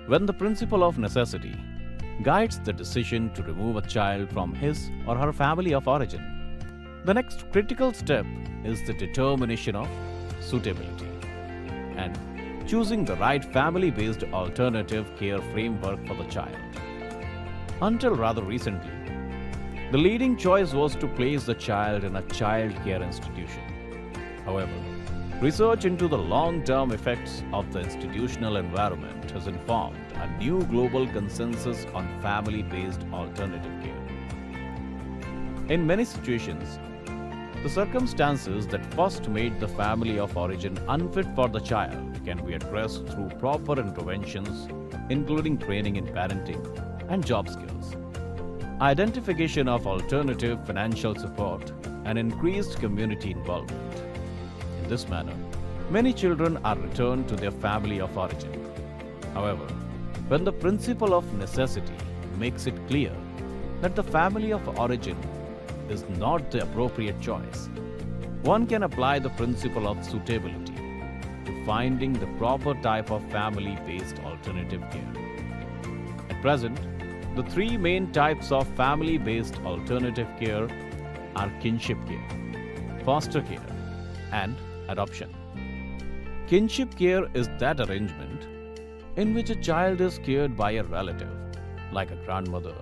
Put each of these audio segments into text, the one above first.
when the principle of necessity guides the decision to remove a child from his or her family of origin. The next critical step is the determination of suitability and choosing the right family-based alternative care framework for the child. Until rather recently, the leading choice was to place the child in a child care institution. However, research into the long-term effects of the institutional environment has informed a new global consensus on family-based alternative care. In many situations, the circumstances that first made the family of origin unfit for the child can be addressed through proper interventions, including training in parenting and job skills, identification of alternative financial support, and increased community involvement. In this manner, many children are returned to their family of origin. However, when the principle of necessity makes it clear that the family of origin is not the appropriate choice, one can apply the principle of suitability to finding the proper type of family-based alternative care. At present, the three main types of family-based alternative care are kinship care, foster care, and adoption. Kinship care is that arrangement in which a child is cared by a relative, like a grandmother,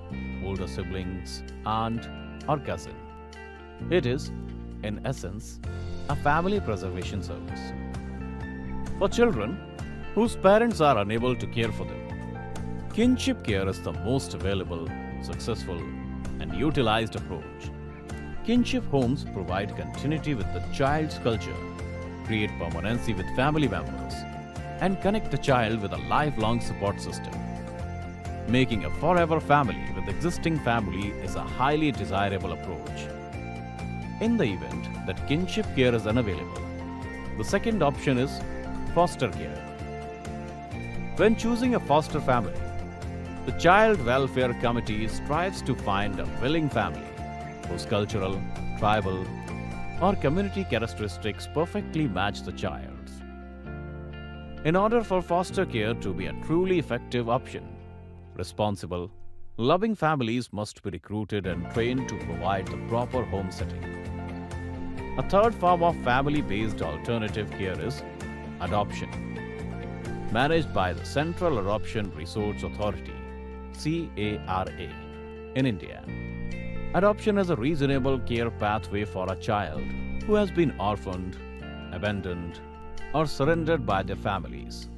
older siblings, aunt, or cousin. It is, in essence, a family preservation service. For children whose parents are unable to care for them, kinship care is the most available, successful, and utilized approach. Kinship homes provide continuity with the child's culture, create permanency with family members, and connect the child with a lifelong support system. Making a forever family with existing family is a highly desirable approach. In the event that kinship care is unavailable, the second option is foster care. When choosing a foster family, the Child Welfare Committee strives to find a willing family whose cultural, tribal, or community characteristics perfectly match the child's. In order for foster care to be a truly effective option, responsible, loving families must be recruited and trained to provide the proper home setting. A third form of family-based alternative care is adoption, managed by the Central Adoption Resource Authority (CARA) in India. Adoption is a reasonable care pathway for a child who has been orphaned, abandoned, or surrendered by their families.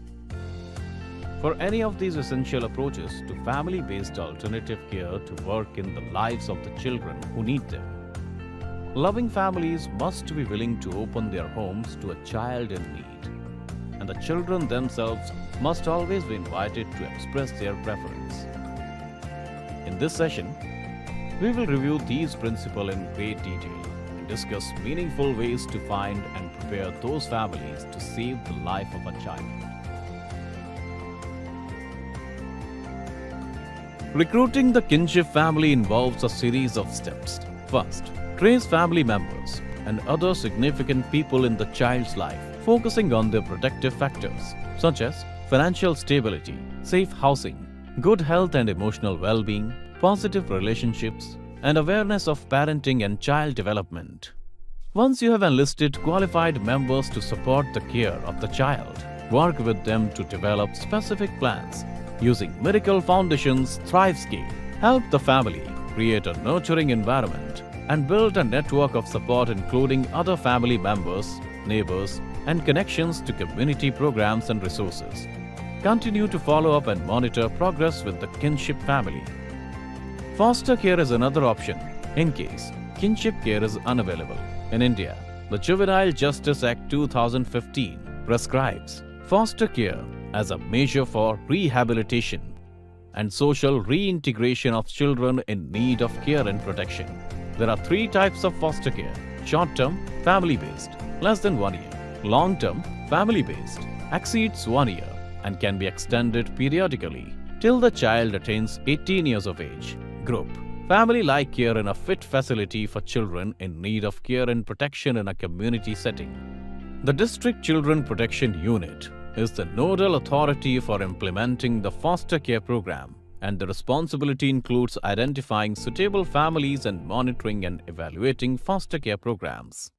For any of these essential approaches to family-based alternative care to work in the lives of the children who need them, loving families must be willing to open their homes to a child in need, and the children themselves must always be invited to express their preference. In this session, we will review these principles in great detail and discuss meaningful ways to find and prepare those families to save the life of a child. Recruiting the kinship family involves a series of steps. First, trace family members and other significant people in the child's life, focusing on their protective factors such as financial stability, safe housing, good health and emotional well-being, positive relationships, and awareness of parenting and child development. Once you have enlisted qualified members to support the care of the child, work with them to develop specific plans using Miracle Foundation's Thrive Scale. Help the family create a nurturing environment and build a network of support including other family members, neighbors, and connections to community programs and resources. Continue to follow up and monitor progress with the kinship family. Foster care is another option in case kinship care is unavailable. In India, the Juvenile Justice Act 2015 prescribes foster care as a measure for rehabilitation and social reintegration of children in need of care and protection. There are three types of foster care: short-term, family-based, less than 1 year; long-term, family-based, exceeds 1 year and can be extended periodically till the child attains 18 years of age. Group: family-like care in a fit facility for children in need of care and protection in a community setting. The District Children Protection Unit is the nodal authority for implementing the foster care program, and the responsibility includes identifying suitable families and monitoring and evaluating foster care programs.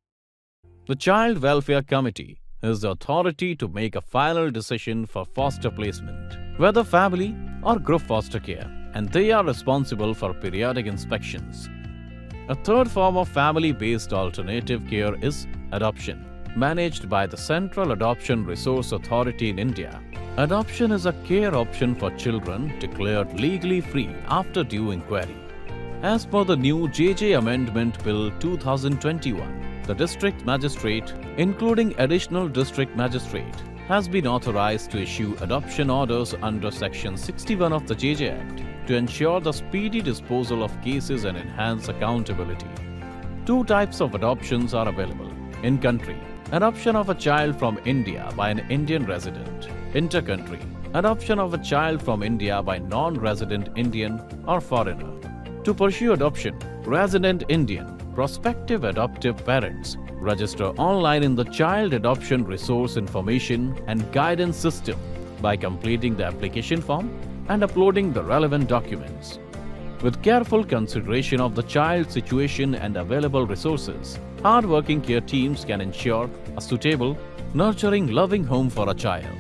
The Child Welfare Committee is the authority to make a final decision for foster placement, whether family or group foster care, and they are responsible for periodic inspections. A third form of family-based alternative care is adoption, managed by the Central Adoption Resource Authority in India. Adoption is a care option for children declared legally free after due inquiry. As per the new JJ Amendment Bill 2021, the district magistrate, including additional district magistrate, has been authorized to issue adoption orders under Section 61 of the JJ Act to ensure the speedy disposal of cases and enhance accountability. Two types of adoptions are available in country: adoption of a child from India by an Indian resident; inter-country, adoption of a child from India by non-resident Indian or foreigner. To pursue adoption, resident Indian prospective adoptive parents register online in the Child Adoption Resource Information and Guidance System by completing the application form and uploading the relevant documents. With careful consideration of the child's situation and available resources, hard-working care teams can ensure a suitable, nurturing, loving home for a child.